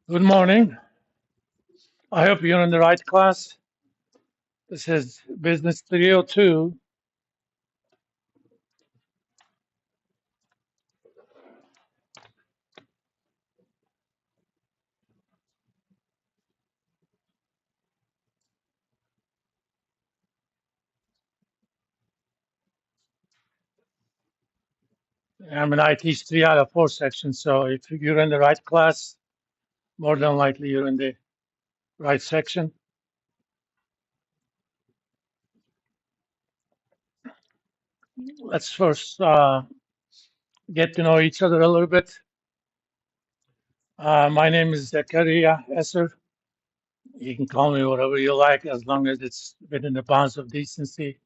Good morning. I hope you're in the right class. This is Business 302. I teach 3 out of 4 sections, so if you're in the right class, more than likely you're in the right section. Let's first get to know each other a little bit. My name is Zakaria Esser. You can call me whatever you like as long as it's within the bounds of decency.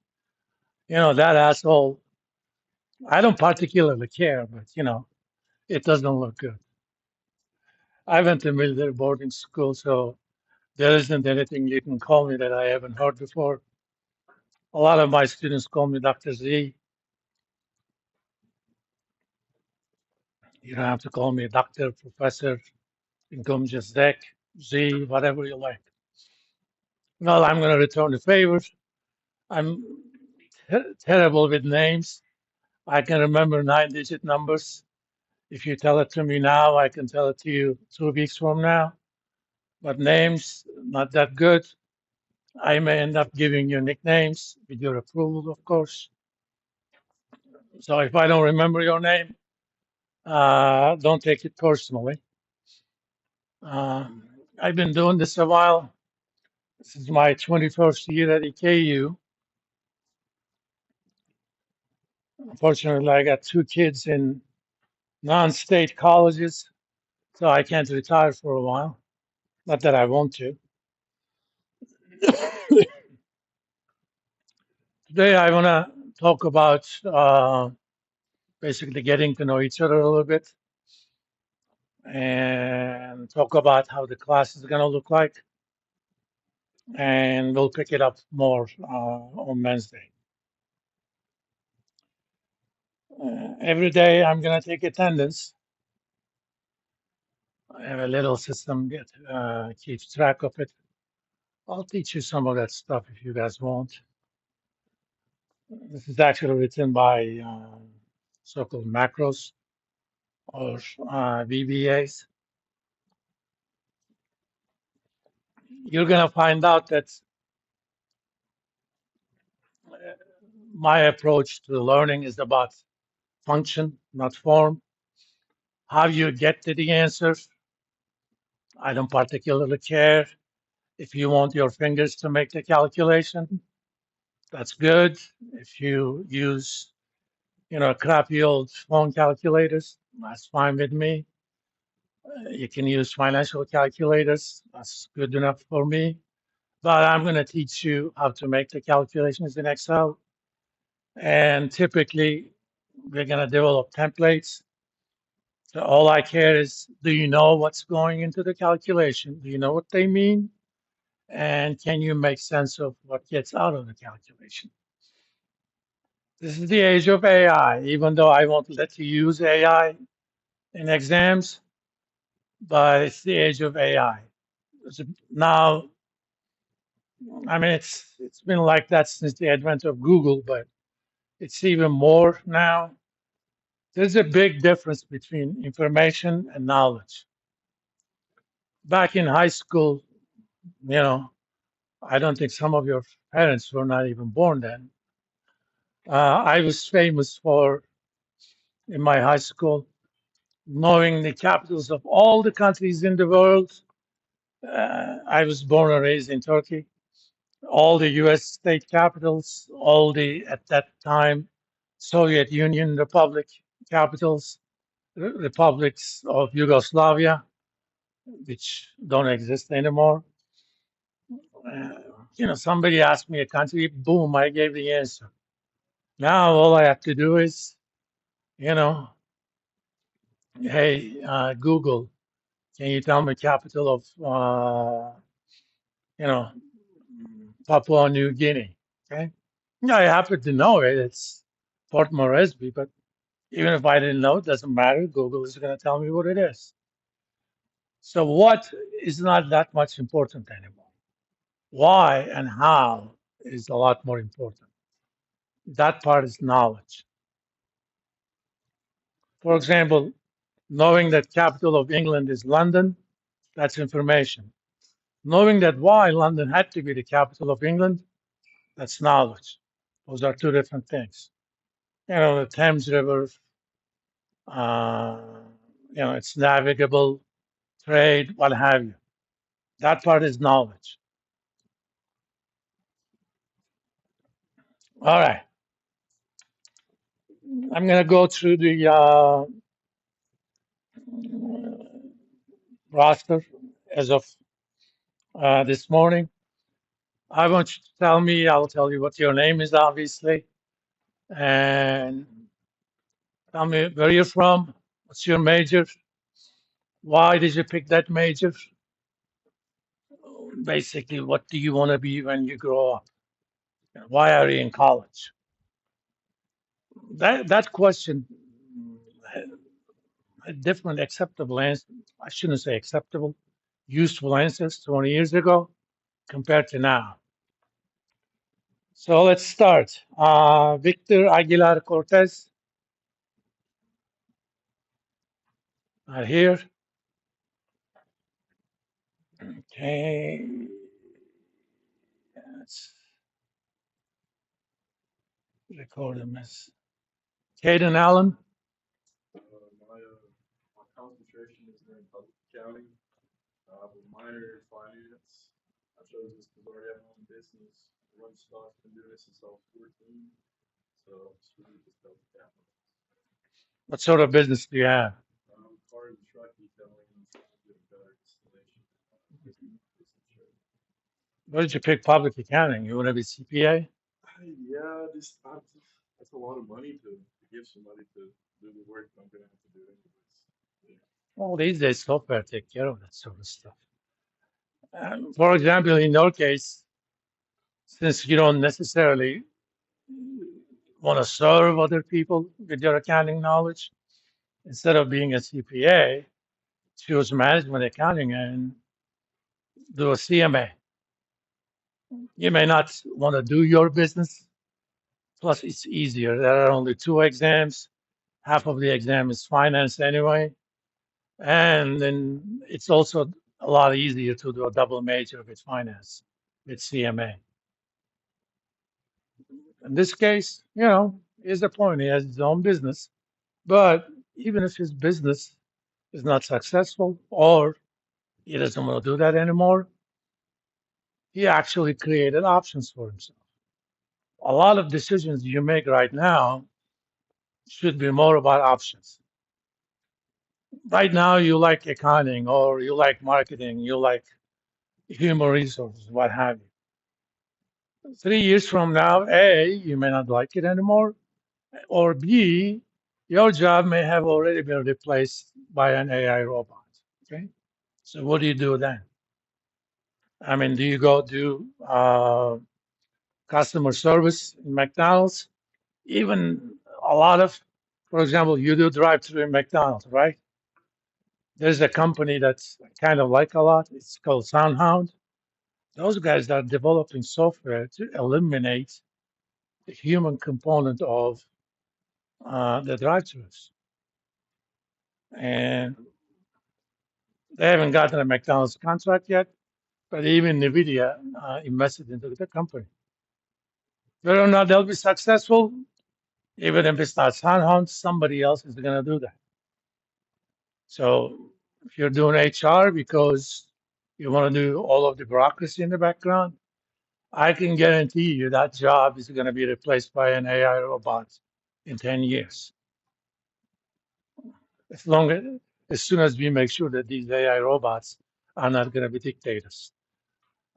That asshole, I don't particularly care, but it doesn't look good. I went to military boarding school, so there isn't anything you can call me that I haven't heard before. A lot of my students call me Dr. Z. You don't have to call me doctor, professor. You can call me just Zach, Z, whatever you like. Well, I'm going to return the favor. I'm terrible with names. I can remember 9-digit numbers. If you tell it to me now, I can tell it to you 2 weeks from now. But names, not that good. I may end up giving you nicknames with your approval, of course. So if I don't remember your name, don't take it personally. I've been doing this a while. This is my 21st year at EKU. Unfortunately, I got 2 kids in non-state colleges, so I can't retire for a while. Not that I want to. Today, I want to talk about basically getting to know each other a little bit and talk about how the class is going to look like. And we'll pick it up more on Wednesday. Every day, I'm going to take attendance. I have a little system that keeps track of it. I'll teach you some of that stuff if you guys want. This is actually written by so-called macros or VBAs. You're going to find out that my approach to learning is about function, not form. How you get to the answers, I don't particularly care. If you want your fingers to make the calculation, that's good. If you use crappy old phone calculators, that's fine with me. You can use financial calculators, that's good enough for me. But I'm going to teach you how to make the calculations in Excel. And typically, we're going to develop templates. So all I care is, do you know what's going into the calculation? Do you know what they mean? And can you make sense of what gets out of the calculation? This is the age of AI, even though I won't let you use AI in exams, but it's the age of AI. Now, it's been like that since the advent of Google, but it's even more now. There's a big difference between information and knowledge. Back in high school, you know, I don't think some of your parents were not even born then. I was famous for, in my high school, knowing the capitals of all the countries in the world. I was born and raised in Turkey. All the US state capitals, all the, at that time, Soviet Union Republic capitals, republics of Yugoslavia, which don't exist anymore. Uh, Somebody asked me a country, boom, I gave the answer. Now all I have to do is, you know, hey, Google, can you tell me capital of, you know, Papua New Guinea? Okay. Yeah, I happen to know it. It's Port Moresby, but even if I didn't know, it doesn't matter. Google is going to tell me what it is. So what is not that much important anymore. Why and how is a lot more important. That part is knowledge. For example, knowing that capital of England is London, that's information. Knowing that why London had to be the capital of England, that's knowledge. Those are two different things. The Thames River, uh, it's navigable, trade, what have you. That part is knowledge. All right. I'm going to go through the roster as of this morning. I want you to tell me, I'll tell you what your name is, obviously, and tell me where you're from, what's your major, why did you pick that major, basically, what do you want to be when you grow up, why are you in college? That question had different acceptable answers. I shouldn't say acceptable, useful answers 20 years ago compared to now. So let's start. Victor Aguilar Cortez, not here. Okay, let's record him as Caden Allen. My concentration is in public accounting, with minor in finance. I chose this because I already have my own business. I run stocks, been doing this since I was 14. So I'm just really just public capital. What sort of business do you have? Part of the truck detailing and trying to get a better installation. Where did you pick public accounting? You want to be CPA? Yeah, that's a lot of money to give somebody to do the work I'm gonna have to do anyways. Yeah. Well, these days software take care of that sort of stuff. For example, in your case, since you don't necessarily want to serve other people with your accounting knowledge, instead of being a CPA, choose management accounting and do a CMA. You may not want to do your business, plus it's easier. There are only two exams. Half of the exam is finance anyway. And then it's also a lot easier to do a double major with finance, with CMA. In this case, here's the point. He has his own business. But even if his business is not successful or he doesn't want to do that anymore, he actually created options for himself. A lot of decisions you make right now should be more about options. Right now, you like accounting or you like marketing, you like human resources, what have you. 3 years from now, A, you may not like it anymore, or B, your job may have already been replaced by an AI robot. Okay. So what do you do then? I mean, do you go do customer service in McDonald's? Even a lot of, for example, you do drive-through in McDonald's, right? There's a company that's kind of like a lot. It's called SoundHound. Those guys are developing software to eliminate the human component of the drive-throughs, and they haven't gotten a McDonald's contract yet. But even NVIDIA invested into the company. Whether or not they'll be successful, even if it's not SoundHound, somebody else is going to do that. So if you're doing HR because you want to do all of the bureaucracy in the background, I can guarantee you that job is going to be replaced by an AI robot in 10 years. As soon as we make sure that these AI robots are not going to be dictators.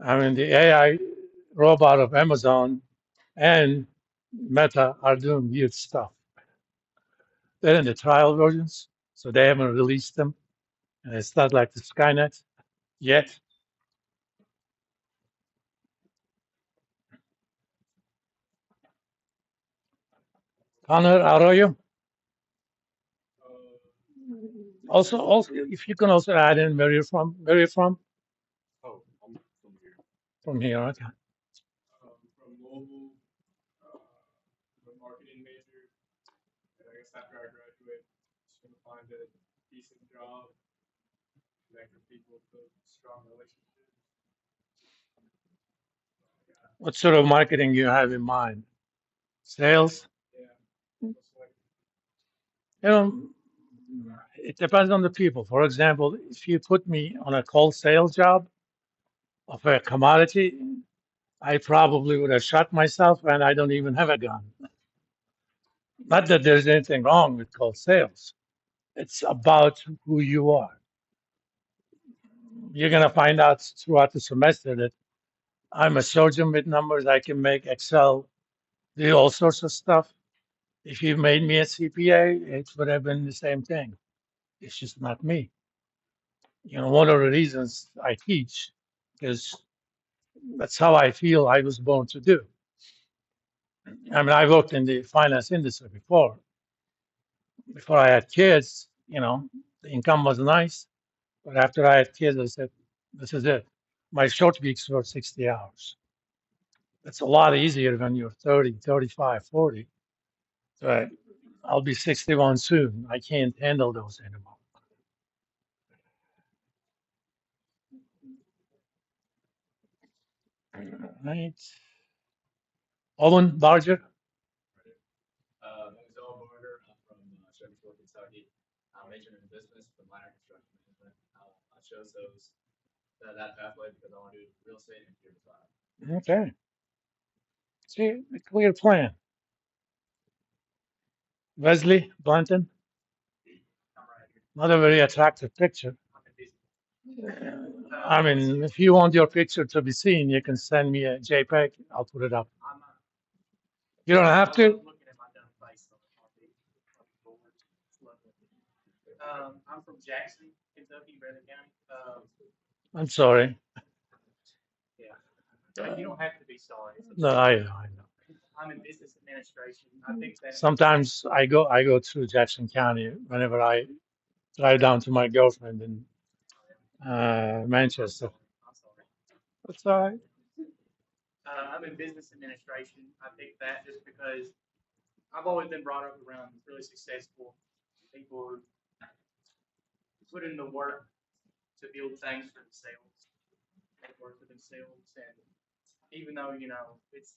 I mean, the AI robot of Amazon and Meta are doing weird stuff. They're in the trial versions, so they haven't released them. And it's not like the Skynet yet. Connor Arroyo, Also, if you can also add in where you're from, where you're from, Oh, I'm from here. from here, okay. From Louisville, I'm a marketing major. And I guess after I graduate, just want to find a decent job, connect with people, build strong relationships. What sort of marketing you have in mind? Sales? Yeah, most likely. You know, it depends on the people. For example, if you put me on a cold sales job of a commodity, I probably would have shot myself, and I don't even have a gun. Not that there's anything wrong with cold sales. It's about who you are. You're going to find out throughout the semester that I'm a surgeon with numbers. I can make Excel, do all sorts of stuff. If you made me a CPA, it would have been the same thing. It's just not me. One of the reasons I teach is that's how I feel I was born to do. I mean, I worked in the finance industry before. Before I had kids, the income was nice. But after I had kids, I said, this is it. My short weeks were 60 hours. It's a lot easier when you're 30, 35, 40. But I'll be 61 soon. I can't handle those anymore. Right. Owen Barger. My name is Owen Barger. I'm from Shermansville, Kentucky. I'm majoring in business with minor in construction management. I chose that pathway because I want to do real estate and computer science. Okay. See, a clear plan. Wesley Blanton. I'm right here. Not a very attractive picture. I'm in business. I mean, if you want your picture to be seen, you can send me a JPEG. I'll put it up. I'm not. You don't have to. Looking at my dumb face on the board. It's lovely. I'm from Jackson, Kentucky, Breathitt County. I'm sorry. Yeah. You don't have to be sorry. No, I know. I'm in business administration. I think that Sometimes I go through Jackson County whenever I drive down to my girlfriend in Manchester. I'm sorry. That's all right. I'm in business administration. I think that just because I've always been brought up around really successful people who put in the work to build things for themselves, they work for themselves, and even though it's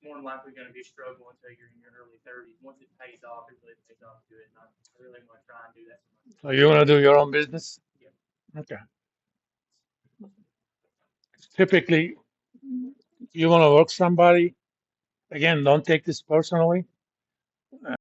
more than likely going to be a struggle until you're in your early 30s. Once it pays off, it really pays off good. And I really want to try and do that. So you want to do your own business? Yeah. Okay. Typically, you want to work somebody. Again, don't take this personally.